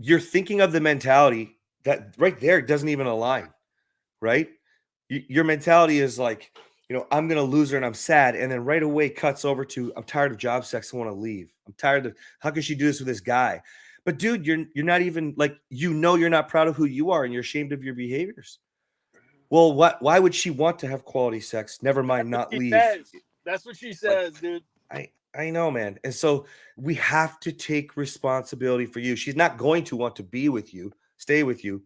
you're thinking of the mentality that right there doesn't even align, right? Your mentality is like, I'm gonna lose her and I'm sad, and then right away cuts over to I'm tired of job sex, I want to leave. I'm tired of how can she do this with this guy? But dude, you're not even like you're not proud of who you are and you're ashamed of your behaviors. Well, why would she want to have quality sex? Never mind not She leave. says. That's what she Like says, dude. I know, man. And so we have to take responsibility for you. She's not going to want to be with you, stay with you,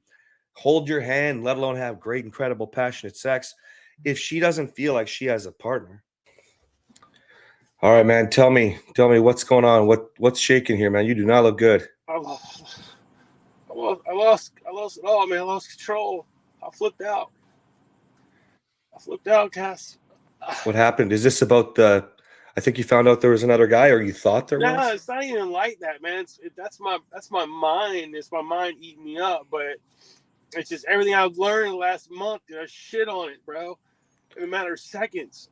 hold your hand, let alone have great, incredible, passionate sex if she doesn't feel like she has a partner. All right, man. Tell me what's going on. What's shaking here, man? You do not look good. I lost, I lost it all, man. I lost control. I flipped out. I flipped out, Cass. What happened? Is this about the I think you found out there was another guy or you thought there No, was? it's not even like that, man. That's my mind. It's my mind eating me up. But it's just everything I've learned the last month. I shit on it, bro. In a matter of seconds.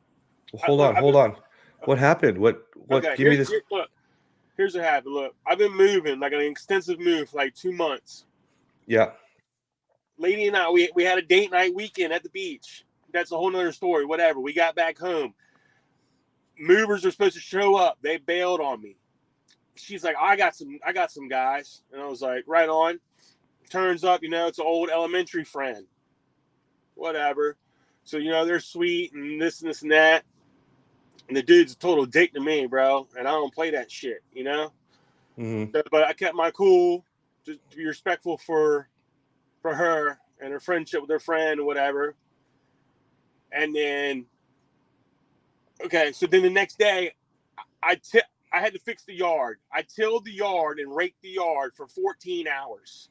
Well, Look, I've hold been on. What happened? What okay. give me this Look. Here's what happened. Look, I've been moving like an extensive move for like 2 months. Yeah. Lady and I, we had a date night weekend at the beach. That's a whole nother story. Whatever. We got back home. Movers are supposed to show up. They bailed on me. She's like, I got some guys, and I was like, right on. Turns up, it's an old elementary friend. Whatever. So they're sweet and this and that. And the dude's a total dick to me, bro. And I don't play that shit. Mm-hmm. But I kept my cool, just to be respectful for her and her friendship with her friend or whatever. And then, okay, so then the next day, I had to fix the yard. I tilled the yard and raked the yard for 14 hours.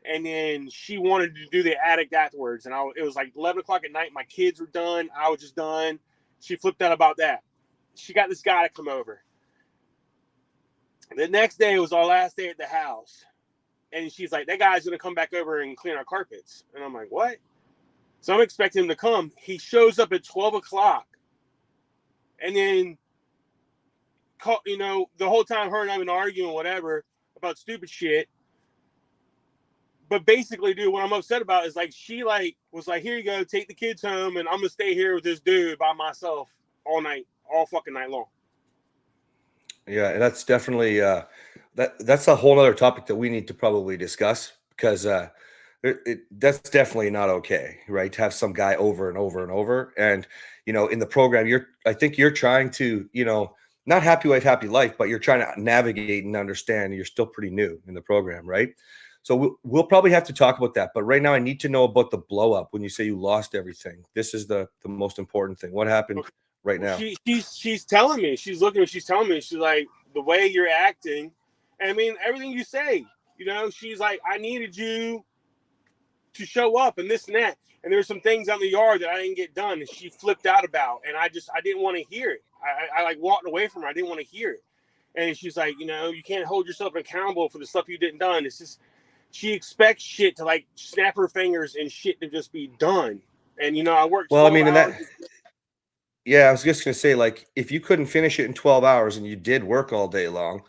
And then she wanted to do the attic afterwards. And it was like 11 o'clock at night. My kids were done. I was just done. She flipped out about that. She got this guy to come over. The next day was our last day at the house. And she's like, that guy's going to come back over and clean our carpets. And I'm like, what? So I'm expecting him to come. He shows up at 12 o'clock. And then, the whole time her and I have been arguing, whatever, about stupid shit. But basically, dude, what I'm upset about is like she was like, here you go, take the kids home, and I'm gonna stay here with this dude by myself all night, all fucking night long. Yeah, and that's definitely that's a whole other topic that we need to probably discuss because that's definitely not okay, right? To have some guy over and over and over, and in the program, I think you're trying to, not happy wife, happy life, but you're trying to navigate and understand. You're still pretty new in the program, right? So we'll probably have to talk about that. But right now, I need to know about the blow up when you say you lost everything. This is the most important thing. What happened Okay. right Well, now? she's telling me, she's looking, she's telling me, she's like, the way you're acting, and I mean everything you say, she's like, I needed you to show up and this and that. And there were some things out in the yard that I didn't get done, and she flipped out about, and I didn't want to hear it. I like walked away from her. I didn't want to hear it. And she's like, you can't hold yourself accountable for the stuff you didn't done. It's just she expects shit to like snap her fingers and shit to just be done. And I worked Well, I 12 mean, and hours. yeah, I was just gonna say, like, if you couldn't finish it in 12 hours and you did work all day long,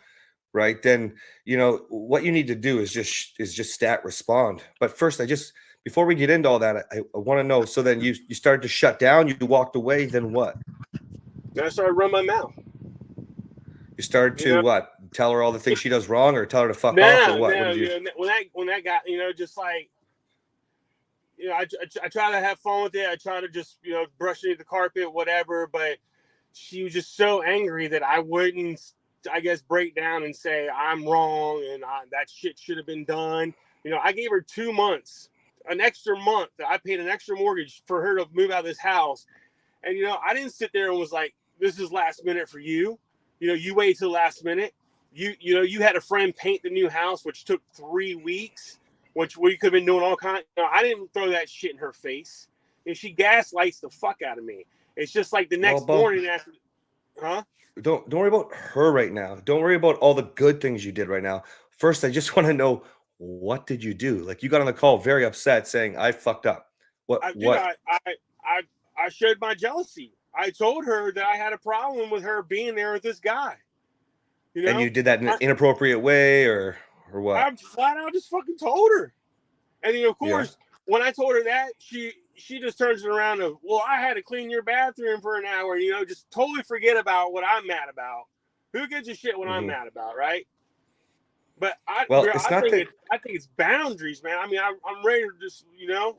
right? Then what you need to do is just stat respond. But first, before we get into all that, I want to know. So then you started to shut down. You walked away. Then what? Then I started running my mouth. You started You to know, what? Tell her all the things she does wrong, or tell her to fuck off, or now, what? What now, did you? when that got, just like, I try to have fun with it. I try to just, brush it the carpet, whatever. But she was just so angry that I wouldn't, I guess, break down and say I'm wrong and that shit should have been done. I gave her 2 months, an extra month. I paid an extra mortgage for her to move out of this house. And, I didn't sit there and was like, this is last minute for you. You wait till last minute. You had a friend paint the new house, which took 3 weeks, which we could have been doing all kinds. I didn't throw that shit in her face. And she gaslights the fuck out of me. It's just like the Well, next Bo, morning after, huh? don't worry about her right now. Don't worry about all the good things you did right now. First, I just want to know what did you do? Like you got on the call very upset, saying I fucked up. What I did. what? I showed my jealousy. I told her that I had a problem with her being there with this guy. You And know, you did that in an I, inappropriate way, or or what? I flat out just fucking told her. And then, of Yeah. course, when I told her that, she just turns it around of, well, I had to clean your bathroom for an hour. You know, just totally forget about what I'm mad about. Who gives a shit what I'm Mm-hmm. mad about, right? But Well, it's not that. I think it's boundaries, man. I mean, I'm ready to just, you know.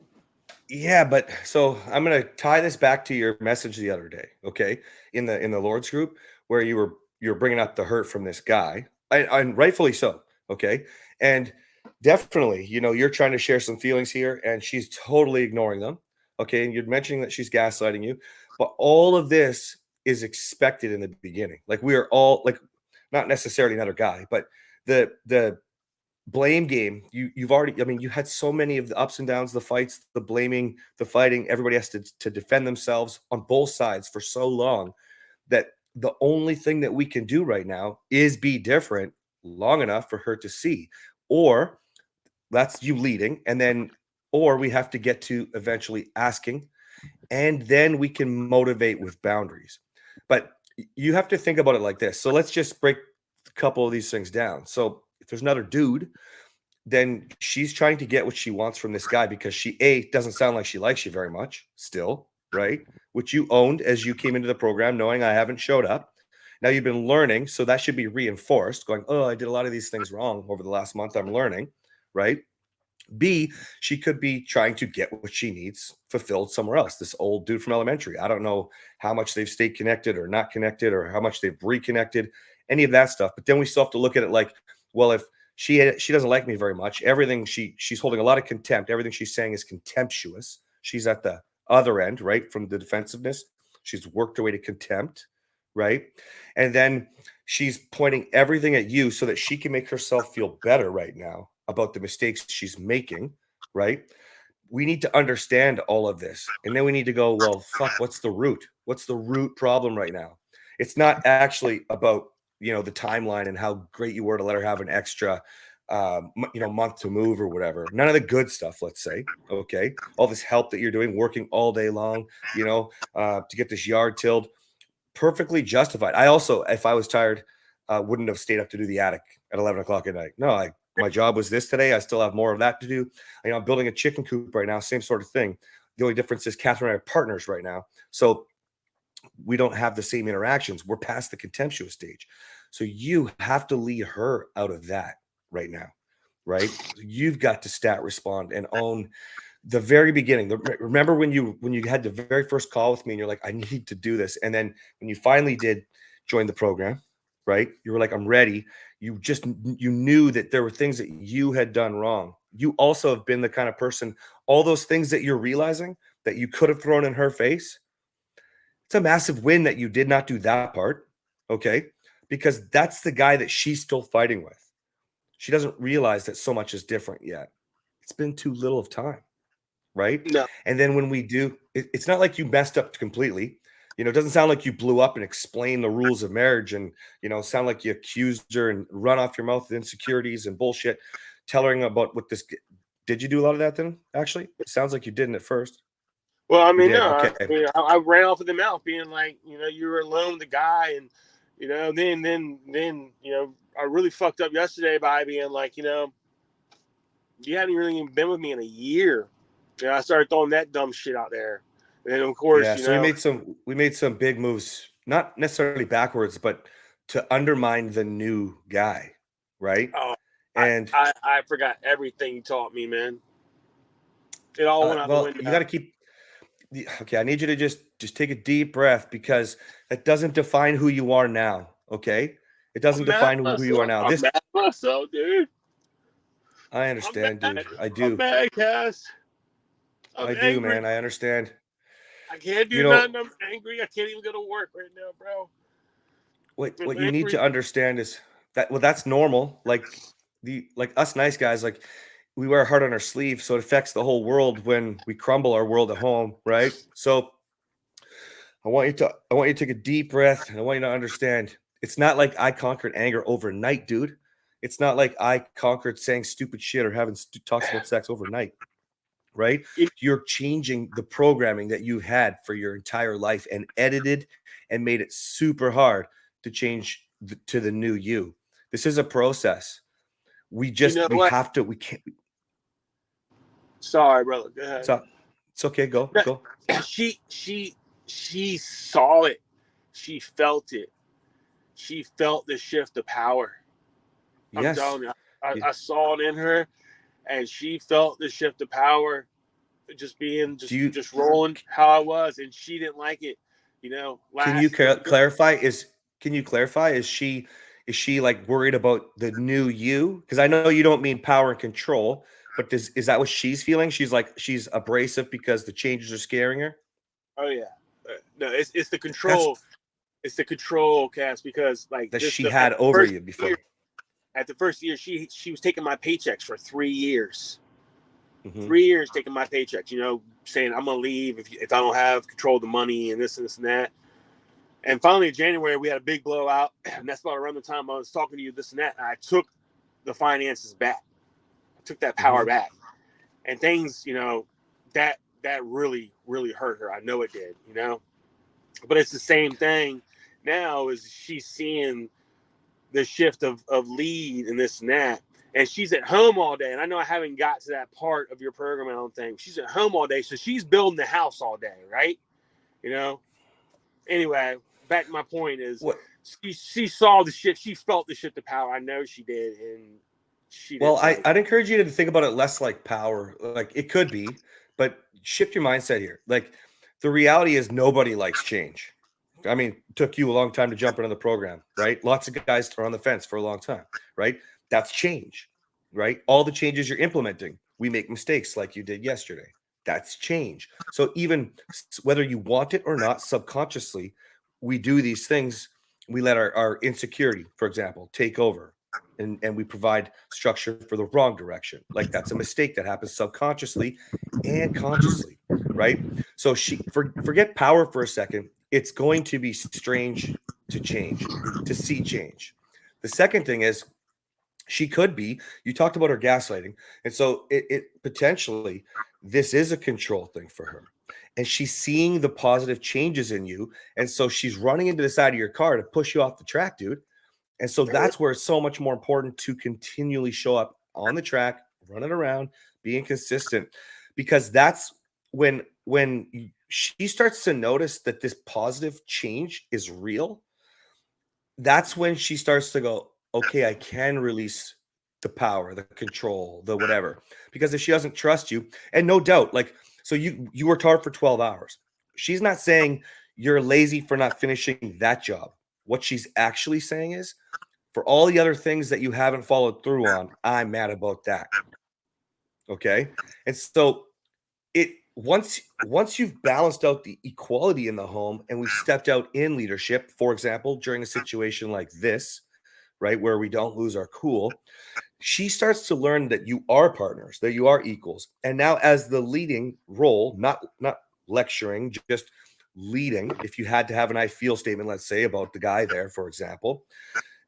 Yeah, but so I'm gonna tie this back to your message the other day, okay? In the Lord's group, where you were bringing up the hurt from this guy, and rightfully so, okay? And definitely, you're trying to share some feelings here, and she's totally ignoring them, okay? And you're mentioning that she's gaslighting you, but all of this is expected in the beginning. Like we are all like, not necessarily another guy, but the blame game, you've already, I mean, you had so many of the ups and downs, the fights, the blaming, the fighting. Everybody has to defend themselves on both sides for so long that the only thing that we can do right now is be different long enough for her to see. Or that's you leading, and then or we have to get to eventually asking, and then we can motivate with boundaries. But you have to think about it like this. So let's just break a couple of these things down. So if there's another dude, then she's trying to get what she wants from this guy because she doesn't sound like she likes you very much still, right? Which you owned as you came into the program, knowing I haven't showed up. Now you've been learning, so that should be reinforced, going, oh, I did a lot of these things wrong over the last month. I'm learning, right? B, she could be trying to get what she needs fulfilled somewhere else. This old dude from elementary. I don't know how much they've stayed connected or not connected or how much they've reconnected, any of that stuff. But then we still have to look at it like, well, if she doesn't like me very much, everything she's holding a lot of contempt. Everything she's saying is contemptuous. She's at the other end, right? From the defensiveness. She's worked her way to contempt, right? And then she's pointing everything at you so that she can make herself feel better right now about the mistakes she's making, right? We need to understand all of this. And then we need to go, well, fuck, what's the root? What's the root problem right now? It's not actually about, the timeline and how great you were to let her have an extra, month to move or whatever. None of the good stuff, let's say. Okay. All this help that you're doing, working all day long, to get this yard tilled, perfectly justified. I also, if I was tired, wouldn't have stayed up to do the attic at 11 o'clock at night. No, my job was this today. I still have more of that to do. I'm building a chicken coop right now, same sort of thing. The only difference is Catherine and I are partners right now. So we don't have the same interactions. We're past the contemptuous stage. So you have to lead her out of that right now, right? You've got to stat respond and own the very beginning. Remember when you had the very first call with me and you're like, I need to do this. And then when you finally did join the program, right? You were like, I'm ready. You knew that there were things that you had done wrong. You also have been the kind of person, all those things that you're realizing that you could have thrown in her face. It's a massive win that you did not do that part. Okay. Because that's the guy that she's still fighting with. She doesn't realize that so much is different yet. It's been too little of time. Right. No. And then when we do, it's not like you messed up completely. It doesn't sound like you blew up and explained the rules of marriage and, sound like you accused her and run off your mouth with insecurities and bullshit, telling her about what this. Did you do a lot of that then? Actually, it sounds like you didn't at first. Well, I You mean, did. no, Okay. I ran off of the mouth being like, you were alone with the guy. And, then, I really fucked up yesterday by being like, you haven't really even been with me in a year. I started throwing that dumb shit out there. And then, of course, Yeah. So we made some big moves, not necessarily backwards, but to undermine the new guy. Right. oh, And I forgot everything you taught me, man. It all went out the well, you window. got to keep. Okay, I need you to just take a deep breath because that doesn't define who you are now. Okay, it doesn't I'm mad at define who you are myself. now. I'm This mad at myself, dude. I I'm understand, mad. dude. I I'm do. mad, Cass. I'm I do, angry. man. I understand. I can't You do know nothing. I'm angry. I can't even go to work right now, bro. what I'm you need angry. to understand is that that's normal. Like us nice guys, like we wear our heart on our sleeve, so it affects the whole world when we crumble our world at home, right? So I want you to take a deep breath and I want you to understand it's not like I conquered anger overnight, dude. It's not like I conquered saying stupid shit or having talks about sex overnight, right? You- You're changing the programming that you had for your entire life and edited and made it super hard to change to the new you. This is a process. We You know what? have to, we can't. Sorry, brother. Go ahead. It's okay. Go. She saw it. She felt it. She felt the shift of power. I'm Yes. telling you, Yeah. I saw it in her, and she felt the shift of power, just being Do you, just rolling how I was, and she didn't like it. You know, can you last the clarify? Can you clarify? Is she like worried about the new you? Because I know you don't mean power and control, but is that what she's feeling? She's like, she's abrasive because the changes are scaring her. oh yeah, no, it's the That's control. It's the control, Cass, because like that this she the had over you before. at the first year she was taking my paychecks for 3 years. Hmm. 3 years taking my paychecks, you know, saying I'm gonna leave if I don't have control of the money and this and that. And finally in January we had a big blowout, and that's about around the time I was talking to you, this and that. And I took the finances back. I took that power Hmm. back. And things, you know, that really, really hurt her. I know it did, you know. But it's the same thing now is she's seeing the shift of lead and this and that. And she's at home all day. And I know I haven't got to that part of your program, I don't think. She's at home all day. So she's building the house all day, right? You know? Anyway, back to my point is What? she saw the shift. She felt the shift of power. I know she did. And she Well, didn't like I'd encourage you to think about it less like power. Like it could be, but shift your mindset here. Like the reality is nobody likes change. I mean, it took you a long time to jump into the program, right? Lots of guys are on the fence for a long time, right? That's change, right? All the changes you're implementing, we make mistakes like you did yesterday. That's change. So even whether you want it or not, subconsciously, we do these things. We let our insecurity, for example, take over, and we provide structure for the wrong direction. Like that's a mistake that happens subconsciously and consciously, right? So forget power for a second. It's going to be strange to change, to see change. The second thing is she could be, you talked about her gaslighting, and so it potentially, this is a control thing for her, and she's seeing the positive changes in you, and so she's running into the side of your car to push you off the track, dude. And so it. that's where it's so much more important to continually show up on the track, running around, being consistent, because that's when she starts to notice that this positive change is real. That's when she starts to go, okay, I can release the power, the control, the whatever. Because if she doesn't trust you, and no doubt, like, so you worked hard for 12 hours. She's not saying you're lazy for not finishing that job. What she's actually saying is, for all the other things that you haven't followed through on, I'm mad about that. Okay. And so it once you've balanced out the equality in the home and we've stepped out in leadership, for example, during a situation like this, right, where we don't lose our cool, she starts to learn that you are partners, that you are equals. And now as the leading role, not lecturing, just leading, if you had to have an I feel statement, let's say, about the guy there, for example,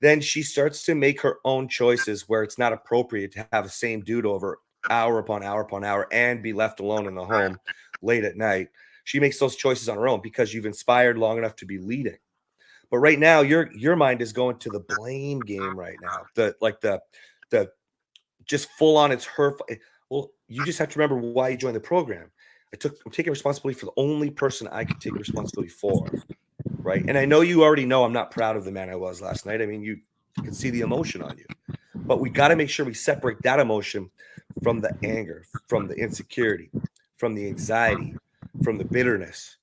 then she starts to make her own choices where it's not appropriate to have the same dude over hour upon hour upon hour and be left alone in the home late at night. She makes those choices on her own because you've inspired long enough to be leading. But right now, your mind is going to the blame game right now. The just full on, it's her. Well, you just have to remember why you joined the program. I'm taking responsibility for the only person I could take responsibility for, right? And I know you already know I'm not proud of the man I was last night. I mean, you can see the emotion on you, but we got to make sure we separate that emotion from the anger, from the insecurity, from the anxiety, from the bitterness.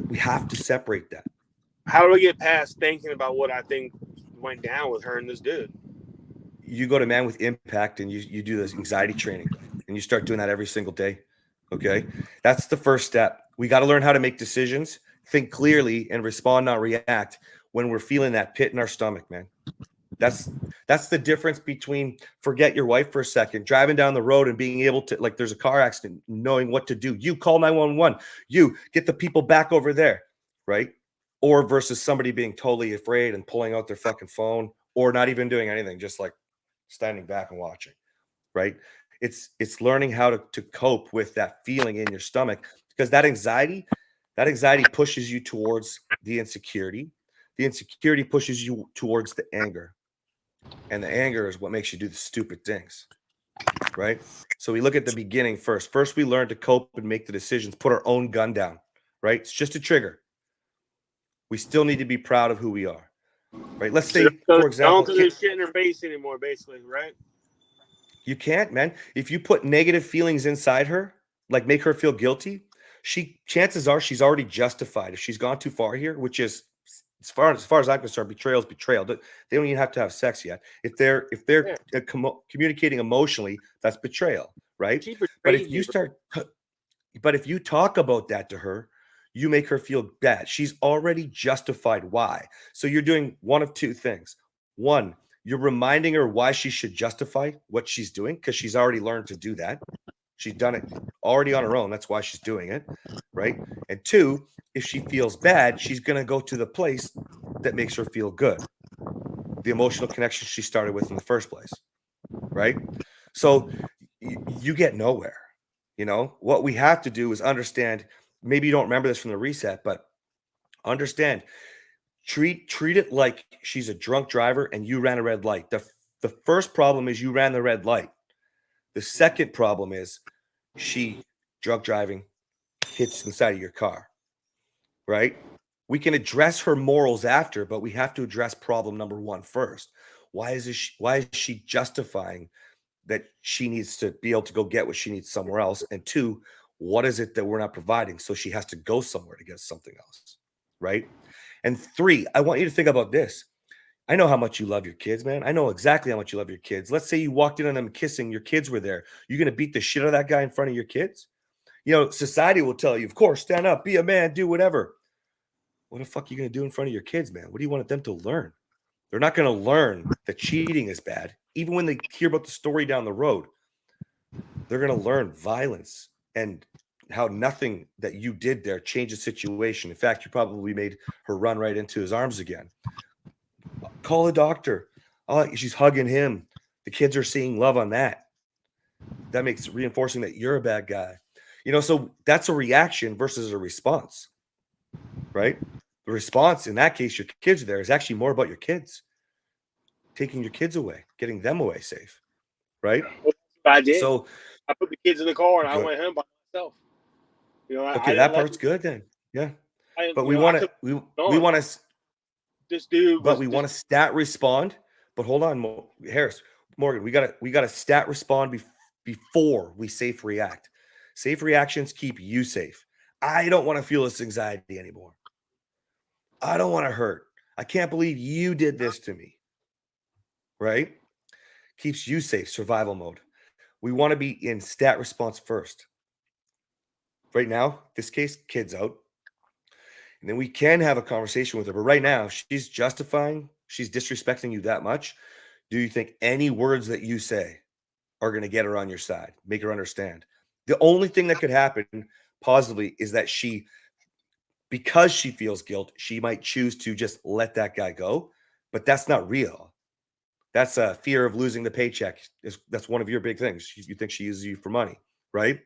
We have to separate that. How do I get past thinking about what I think went down with her and this dude? You go to Man with Impact and you do this anxiety training and you start doing that every single day. Okay. That's the first step. We got to learn how to make decisions, think clearly, and respond, not react when we're feeling that pit in our stomach, man. That's the difference between, forget your wife for a second, driving down the road and being able to, like, there's a car accident, knowing what to do. You call 911, you get the people back over there, right? Or versus somebody being totally afraid and pulling out their fucking phone or not even doing anything, just like standing back and watching, right? It's learning how to cope with that feeling in your stomach, because that anxiety pushes you towards the insecurity. The insecurity pushes you towards the anger. And the anger is what makes you do the stupid things, right? So we look at the beginning first. First, we learn to cope and make the decisions, put our own gun down, right? It's just a trigger. We still need to be proud of who we are, right? Let's So say, for example, don't throw this shit in her face anymore, basically, right? you can't, man. If you put negative feelings inside her, like make her feel guilty, chances are she's already justified. If she's gone too far here, which is as far as I'm concerned, betrayal is betrayal. They don't even have to have sex yet. If they're Yeah. communicating emotionally, that's betrayal, right? She But betrayed if you me, bro. but if you talk about that to her, you make her feel bad. She's already justified why. So you're doing one of two things. One, you're reminding her why she should justify what she's doing because she's already learned to do that. She's done it already on her own. That's why she's doing it. Right. And two, if she feels bad, she's going to go to the place that makes her feel good. The emotional connection she started with in the first place. Right. So you get nowhere. You know, what we have to do is understand. Maybe you don't remember this from the reset, but understand, treat it like she's a drunk driver and you ran a red light. The first problem is you ran the red light. The second problem is she drunk driving hits inside of your car, right? We can address her morals after, but we have to address problem number one first. Why is she justifying that she needs to be able to go get what she needs somewhere else? And two, what is it that we're not providing? So she has to go somewhere to get something else, right? And three, I want you to think about this. I know how much you love your kids, man. I know exactly how much you love your kids. Let's say you walked in on them kissing, your kids were there. You're going to beat the shit out of that guy in front of your kids? You know, society will tell you, of course, stand up, be a man, do whatever. What the fuck are you going to do in front of your kids, man? What do you want them to learn? They're not going to learn that cheating is bad. Even when they hear about the story down the road, they're going to learn violence and how nothing that you did there changed the situation. In fact, you probably made her run right into his arms again. Call a doctor. Oh, she's hugging him. The kids are seeing love on that. That makes reinforcing that you're a bad guy. You know, so that's a reaction versus a response, right? The response in that case, your kids are there, is actually more about your kids, taking your kids away, getting them away safe, right? I did. So I put the kids in the car and I good. went home by myself. You know, Okay, I that didn't let part's good then. Yeah. But you we know, I want took to on. we want to This dude but was we just want to stat respond. But hold on, Harris, Morgan, we gotta stat respond before we safe react. Safe reactions keep you safe. I don't want to feel this anxiety anymore. I don't want to hurt. I can't believe you did this to me. Right? Keeps you safe, survival mode. We want to be in stat response first. Right now, this case, kids out. And then we can have a conversation with her. But right now, she's justifying, she's disrespecting you that much. Do you think any words that you say are going to get her on your side, make her understand? The only thing that could happen positively is that because she feels guilt, she might choose to just let that guy go. But that's not real. That's a fear of losing the paycheck. That's one of your big things. You think she uses you for money, right?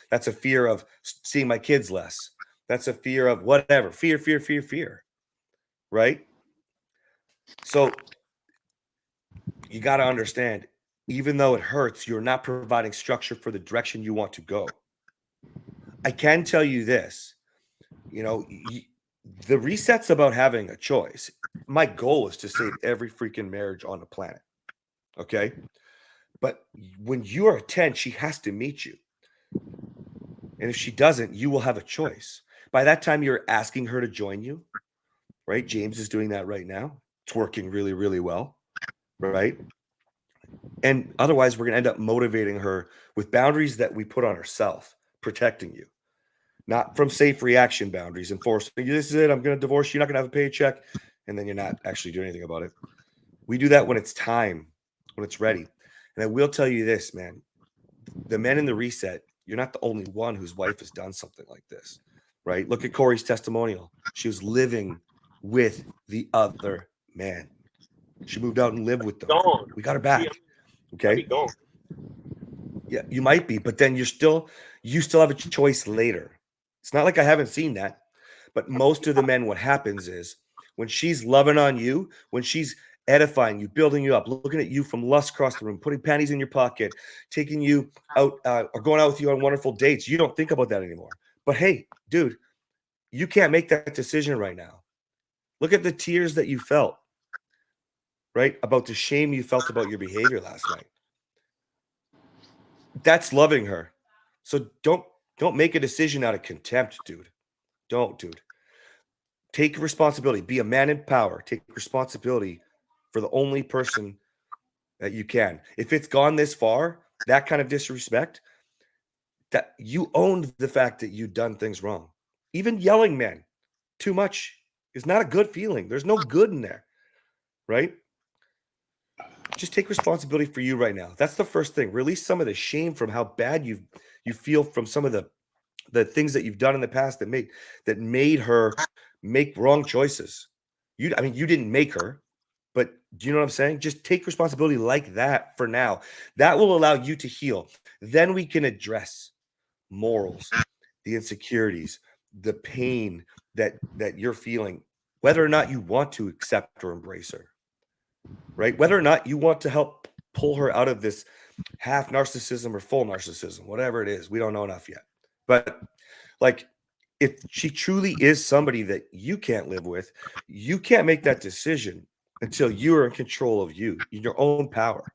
That's a fear of seeing my kids less. That's a fear of whatever. Fear, right? So you got to understand, even though it hurts, you're not providing structure for the direction you want to go. I can tell you this, you know, the reset's about having a choice. My goal is to save every freaking marriage on the planet. Okay. But when you are a 10, she has to meet you. And if she doesn't, you will have a choice. By that time, you're asking her to join you, right? James is doing that right now. It's working really, really well, right? And otherwise, we're going to end up motivating her with boundaries that we put on ourselves, protecting you, not from safe reaction boundaries, enforcing this is it. I'm going to divorce you. You're not going to have a paycheck. And then you're not actually doing anything about it. We do that when it's time, when it's ready. And I will tell you this, man, the men in the reset, you're not the only one whose wife has done something like this, right? Look at Corey's testimonial. She was living with the other man. She moved out and lived with them. gone. We got her back. I'd Okay. be gone. Yeah, you might be, but then you still have a choice later. It's not like I haven't seen that. But most of the men, what happens is when she's loving on you, when she's edifying you, building you up, looking at you from lust across the room, putting panties in your pocket, taking you out or going out with you on wonderful dates. You don't think about that anymore. But hey, dude, you can't make that decision right now. Look at the tears that you felt, right? About the shame you felt about your behavior last night. That's loving her. So don't make a decision out of contempt, dude. Don't, dude. Take responsibility. Be a man in power. Take responsibility for the only person that you can. If it's gone this far, that kind of disrespect, that you owned the fact that you've done things wrong. Even yelling, man, too much is not a good feeling. There's no good in there, right? Just take responsibility for you right now. That's the first thing. Release some of the shame from how bad you feel from some of the things that you've done in the past that made her make wrong choices. I mean, you didn't make her, but do you know what I'm saying? Just take responsibility like that for now. That will allow you to heal. Then we can address morals, the insecurities, the pain that you're feeling, whether or not you want to accept or embrace her. Right? Whether or not you want to help pull her out of this half narcissism or full narcissism, whatever it is, we don't know enough yet. But like, if she truly is somebody that you can't live with, you can't make that decision until you are in control of you, in your own power.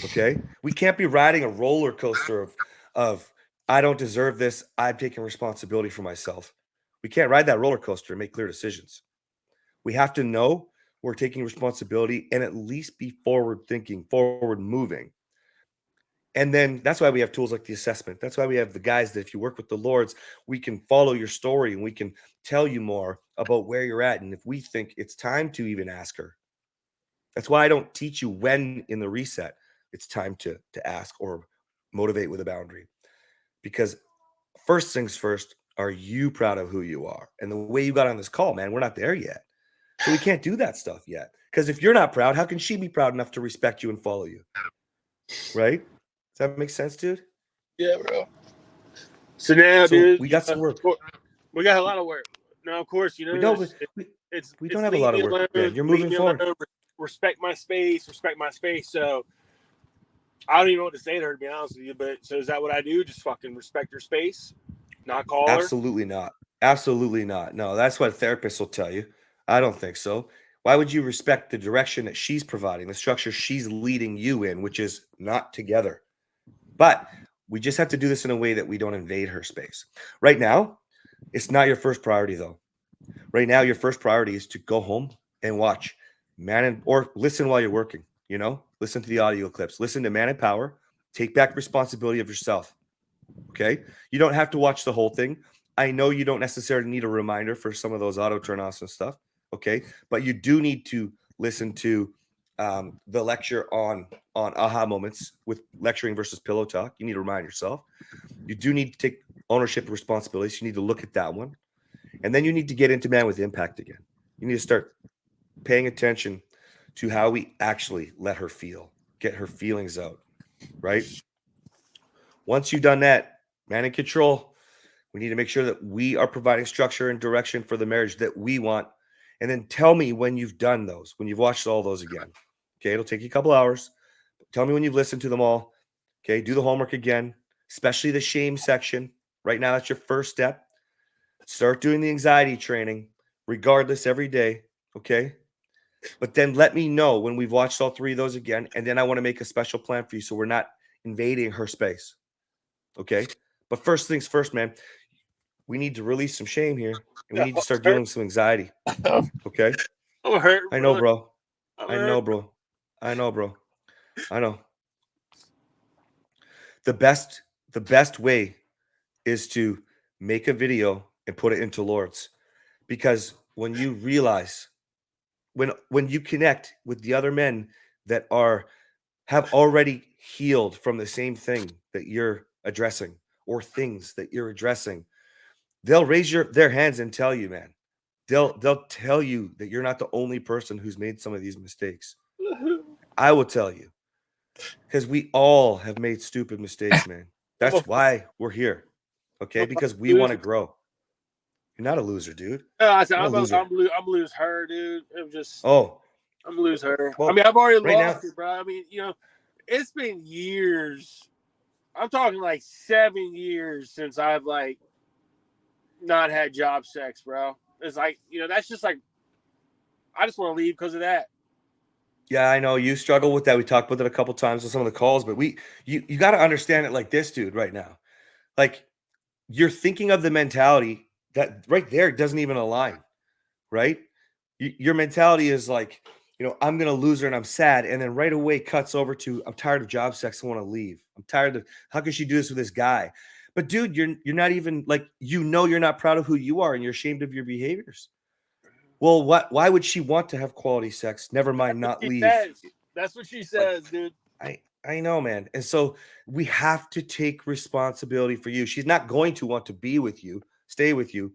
Okay? We can't be riding a roller coaster of I don't deserve this. I'm taking responsibility for myself. We can't ride that roller coaster and make clear decisions. We have to know we're taking responsibility and at least be forward thinking, forward moving. And then that's why we have tools like the assessment. That's why we have the guys that if you work with the Lords, we can follow your story and we can tell you more about where you're at. And if we think it's time to even ask her, that's why I don't teach you when in the reset it's time to ask or motivate with a boundary. Because first things first, are you proud of who you are? And the way you got on this call, man, we're not there yet. So we can't do that stuff yet. Because if you're not proud, how can she be proud enough to respect you and follow you? Right? Does that make sense, dude? Yeah, bro. So now, dude, we got some work. We got a lot of work. Now, of course, you know, we don't have a lot of work, man. You're moving forward. Respect my space. So I don't even know what to say to her, to be honest with you. But so is that what I do? Just fucking respect her space, not call her? Absolutely not. Absolutely not. No, that's what therapists will tell you. I don't think so. Why would you respect the direction that she's providing, the structure she's leading you in, which is not together? But we just have to do this in a way that we don't invade her space. Right now, it's not your first priority, though. Right now, your first priority is to go home and watch or listen while you're working. Listen to the audio clips, listen to Man in Power, take back responsibility of yourself. Okay. You don't have to watch the whole thing. I know you don't necessarily need a reminder for some of those auto turn-offs and stuff. Okay. But you do need to listen to the lecture on aha moments with lecturing versus pillow talk. You need to remind yourself. You do need to take ownership and responsibility. So you need to look at that one. And then you need to get into Man with Impact again. You need to start paying attention to how we actually let her feel, get her feelings out, right? Once you've done that, Man in Control, we need to make sure that we are providing structure and direction for the marriage that we want. And then tell me when you've done those, when you've watched all those again. Okay, it'll take you a couple hours. Tell me when you've listened to them all. Okay, do the homework again, especially the shame section. Right now, that's your first step. Start doing the anxiety training, regardless, every day. Okay. But then let me know when we've watched all three of those again. And then I want to make a special plan for you so we're not invading her space. Okay. But first things first, man, we need to release some shame here and we need to start dealing with some anxiety. Okay. I'm hurt. I know, bro. I know, bro. I know. The best way is to make a video and put it into Lords. Because when you realize, when you connect with the other men that have already healed from the same thing that you're addressing or things that you're addressing, they'll raise their hands and tell you, man. They'll tell you that you're not the only person who's made some of these mistakes. I will tell you, because we all have made stupid mistakes, man. That's why we're here. Okay, because we want to grow. You're not a loser, dude. I said, You're not a loser. I'm lose her, dude. Oh, I'm lose her. I well, mean, I've already right now, lost it, bro. I mean, it's been years. I'm talking like 7 years since I've like not had job sex, bro. It's like, that's just like, I just want to leave because of that. yeah, I know you struggle with that. We talked about it a couple times on some of the calls, but you got to understand it like this, dude, right now. Like, you're thinking of the mentality that right there doesn't even align, right? Your mentality is like, I'm going to lose her and I'm sad. And then right away cuts over to, I'm tired of job sex. I want to leave. I'm tired of, how can she do this with this guy? But dude, you're not even like, you're not proud of who you are and you're ashamed of your behaviors. Well, why would she want to have quality sex? Never mind not leave. That's what she Like, says, dude. I know, man. And so we have to take responsibility for you. She's not going to want to be with you, stay with you,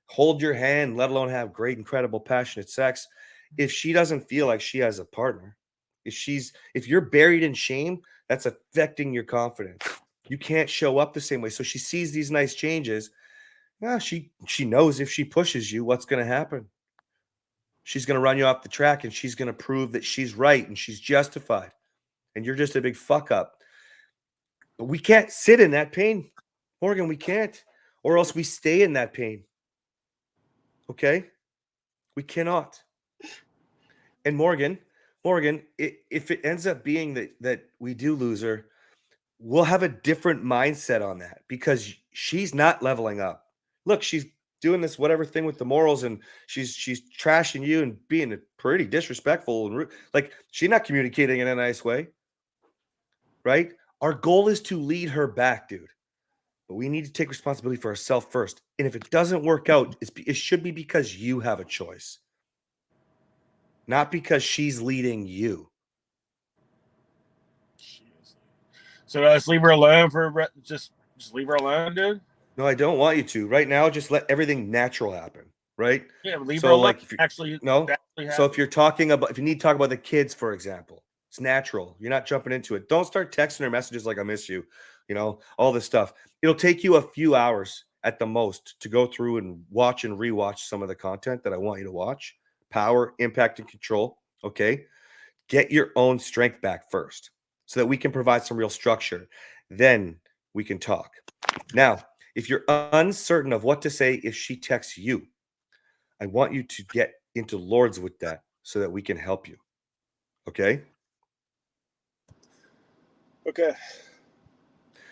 hold your hand, let alone have great, incredible, passionate sex. If she doesn't feel like she has a partner, if you're buried in shame, that's affecting your confidence. You can't show up the same way. So she sees these nice changes. Yeah, she knows if she pushes you, what's going to happen. She's going to run you off the track and she's going to prove that she's right and she's justified. And you're just a big fuck up. But we can't sit in that pain, Morgan. We can't, or else we stay in that pain. Okay, we cannot. And Morgan, if it ends up being that we do lose her, we'll have a different mindset on that because she's not leveling up. Look, she's doing this whatever thing with the morals, and she's trashing you and being pretty disrespectful and like she's not communicating in a nice way, right? Our goal is to lead her back, dude. But we need to take responsibility for ourselves first. And if it doesn't work out, it should be because you have a choice, not because she's leading you. So let's leave her alone just leave her alone, dude. No, I don't want you to. Right now, just let everything natural happen, right? Yeah, leave her So, alone. like, if you Actually, no, so if happen. if you need to talk about the kids, for example, it's natural. You're not jumping into it. Don't start texting her messages like I miss you, all this stuff. It'll take you a few hours at the most to go through and watch and rewatch some of the content that I want you to watch. Power, impact, and control. Okay. Get your own strength back first so that we can provide some real structure. Then we can talk. Now, if you're uncertain of what to say if she texts you, I want you to get into Lords with that so that we can help you. Okay? Okay.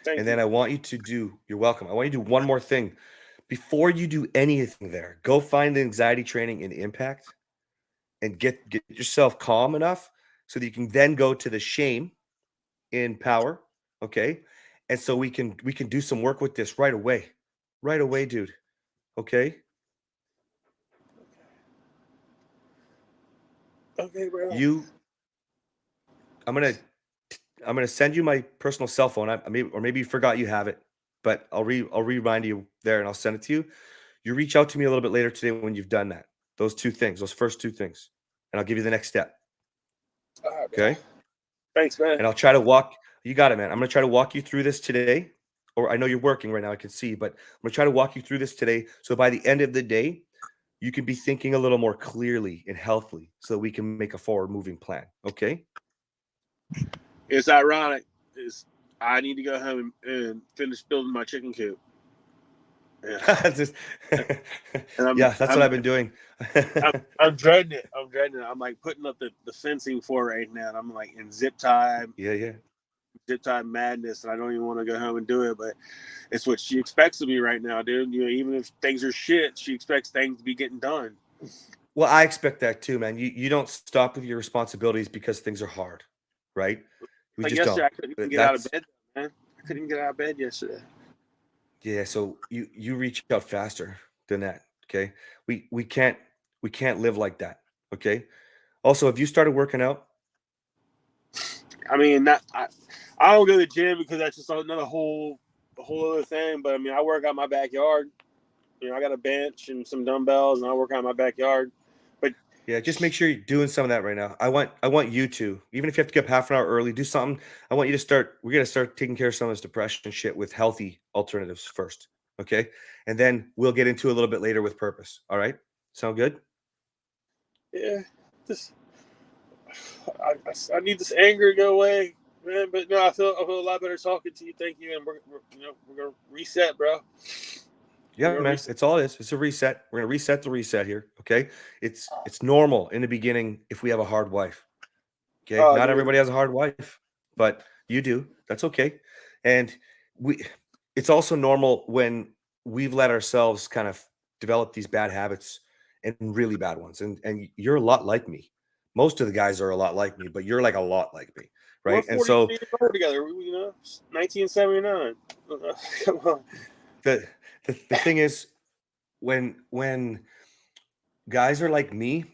Thank And you. then I want you to you're welcome. I want you to do one more thing. Before you do anything there, go find the anxiety training in Impact and get yourself calm enough so that you can then go to the shame in Power. Okay? And so we can do some work with this right away. Right away, dude. Okay? Okay, bro. I'm gonna send you my personal cell phone. Maybe you forgot you have it, but I'll remind you there and I'll send it to you. You reach out to me a little bit later today when you've done that. Those two things, those first two things, and I'll give you the next step. All right, bro. Okay? Thanks, man. And I'll try to walk. You got it, man. I'm gonna try to walk you through this today. Or I know you're working right now, I can see, but I'm gonna try to walk you through this today. So by the end of the day, you can be thinking a little more clearly and healthily so that we can make a forward moving plan. Okay? It's ironic. I need to go home and finish building my chicken coop. Yeah. And Yeah, that's what I've been doing. I'm dreading it. I'm like putting up the fencing for right now. And I'm like in zip tie madness, and I don't even want to go home and do it. But it's what she expects of me right now, dude. Even if things are shit, she expects things to be getting done. Well, I expect that too, man. You don't stop with your responsibilities because things are hard, right? We Like just yesterday, don't. I couldn't even get out of bed, man. I couldn't even get out of bed yesterday. Yeah, so you reach out faster than that, okay? We can't live like that, okay? Also, have you started working out? I mean, I don't go to the gym because that's just another whole other thing. But I mean, I work out in my backyard. I got a bench and some dumbbells, and I work out in my backyard. But Yeah, just make sure you're doing some of that right now. I want you to, even if you have to get up half an hour early, do something. I want you to start. We're gonna start taking care of some of this depression shit with healthy alternatives first. Okay. And then we'll get into a little bit later with purpose. All right. Sound good? Yeah. I need this anger to go away, man. But no, I feel a lot better talking to you. Thank you, and we're gonna reset, bro. Yeah, man. Reset. It's all it is. It's a reset. We're gonna reset the reset here. Okay. It's normal in the beginning if we have a hard wife. Okay. Oh, Not dude. everybody has a hard wife, but you do. That's okay. And we it's also normal when we've let ourselves kind of develop these bad habits and really bad ones. And you're a lot like me. Most of the guys are a lot like me, but you're like a lot like me. We're Right. And 43 so years old together. 1979. Come on. the the thing is when guys are like me,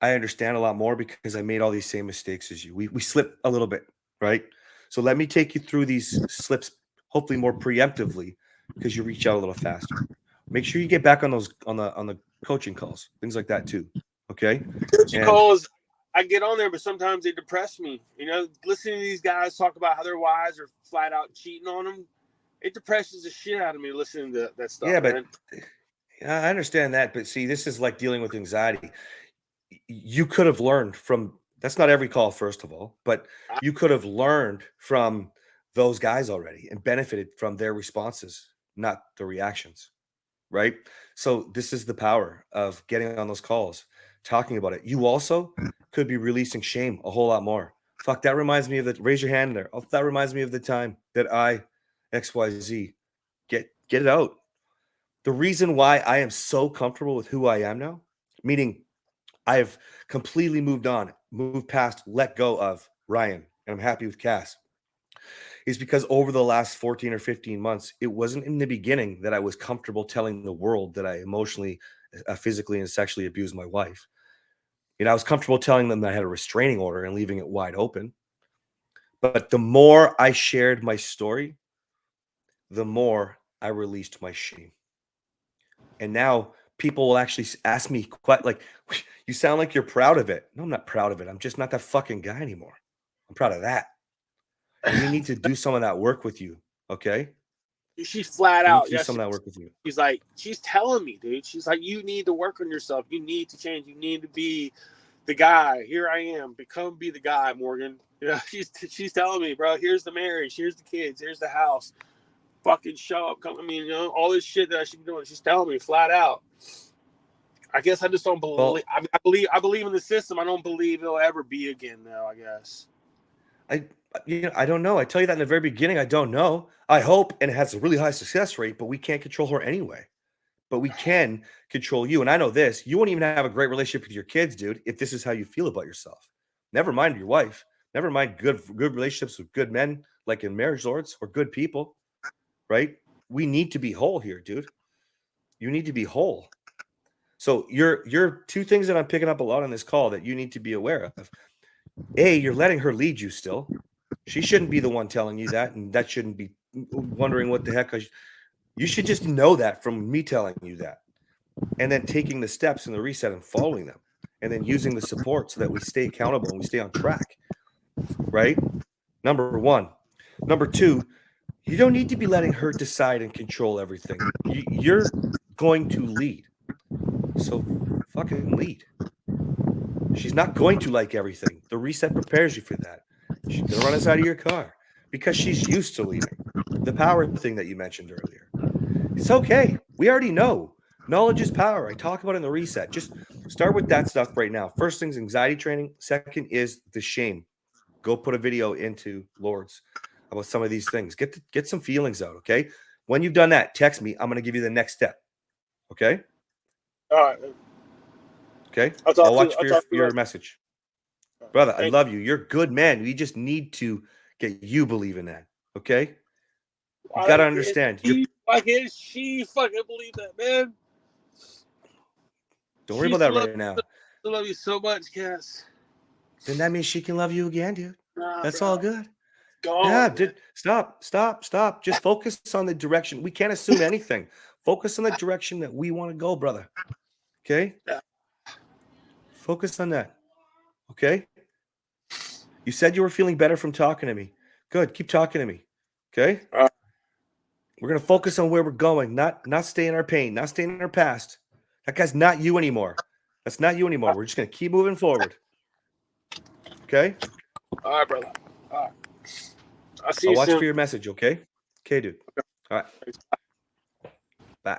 I understand a lot more because I made all these same mistakes as you. We slip a little bit, right? So let me take you through these slips, hopefully more preemptively, because you reach out a little faster. Make sure you get back on those on the coaching calls, things like that too. Okay. Coaching And calls, I get on there, but sometimes they depress me. Listening to these guys talk about how their wives are flat out cheating on them, it depresses the shit out of me listening to that stuff, yeah, man. but I understand that. But see, this is like dealing with anxiety. You could have learned from that's not every call, first of all, but you could have learned from those guys already and benefited from their responses, not the reactions, right? So this is the power of getting on those calls, talking about it. You also could be releasing shame a whole lot more. Fuck, that reminds me of the raise your hand there. Oh, that reminds me of the time that I XYZ. Get it out. The reason why I am so comfortable with who I am now, meaning I've completely moved on, moved past, let go of Ryan, and I'm happy with Cass, is because over the last 14 or 15 months, it wasn't in the beginning that I was comfortable telling the world that I emotionally, physically, and sexually abused my wife. I was comfortable telling them that I had a restraining order and leaving it wide open. But the more I shared my story, the more I released my shame. And now people will actually ask me quite like, you sound like you're proud of it. No, I'm not proud of it. I'm just not that fucking guy anymore. I'm proud of that. And we need to do some of that work with you. Okay. She's flat We need to out. do Yeah, some of that work with you. she's telling me, dude. She's like, you need to work on yourself. You need to change. You need to be the guy. Here I am. Be the guy, Morgan. She's telling me, bro. Here's the marriage. Here's the kids. Here's the house. Fucking show up. Come. I mean, all this shit that I should be doing. She's telling me flat out. I guess I just don't believe. Well, I believe in the system. I don't believe it'll ever be again, though. I guess. I don't know. I tell you that in the very beginning. I don't know. I hope, and it has a really high success rate, but we can't control her anyway. But we can control you. And I know this. You won't even have a great relationship with your kids, dude, if this is how you feel about yourself. Never mind your wife. Never mind good relationships with good men, like in Marriage Lords, or good people, right? We need to be whole here, dude. You need to be whole. So you're two things that I'm picking up a lot on this call that you need to be aware of. A, you're letting her lead you still. She shouldn't be the one telling you that, and that shouldn't be wondering what the heck. You should just know that from me telling you that, and then taking the steps in the reset and following them, and then using the support so that we stay accountable and we stay on track. Right? Number one. Number two, you don't need to be letting her decide and control everything. You're going to lead. So fucking lead. She's not going to like everything. The reset prepares you for that. She's going to run us out of your car because she's used to leading. The power thing that you mentioned earlier. It's okay. We already know. Knowledge is power. I talk about it in the reset. Just start with that stuff right now. First thing's anxiety training. Second is the shame. Go put a video into Lords about some of these things. Get some feelings out, okay? When you've done that, text me. I'm going to give you the next step. Okay? All right. Okay? I'll talk I'll to. watch I'll for talk to you your later. message. Brother, I Thank love you. You're a good man. We just need to get you believe in that. Okay? You got to understand. Why can't she fucking believe that, man? Don't She worry about used to that right now. love you so much, Cass. Then that means she can love you again, dude. Nah, That's all bro. good. Yeah, Gone, man. dude. Stop. Just focus on the direction. We can't assume anything. Focus on the direction that we want to go, brother. Okay? Yeah. Focus on that. Okay? You said you were feeling better from talking to me. Good. Keep talking to me. Okay? Uh, We're gonna focus on where we're going, not stay in our pain, not stay in our past. That guy's not you anymore. That's not you anymore. We're just gonna keep moving forward. Okay? All right, brother. All right. I'll see you I'll watch soon. for your message, okay? Okay, dude. All right. Bye.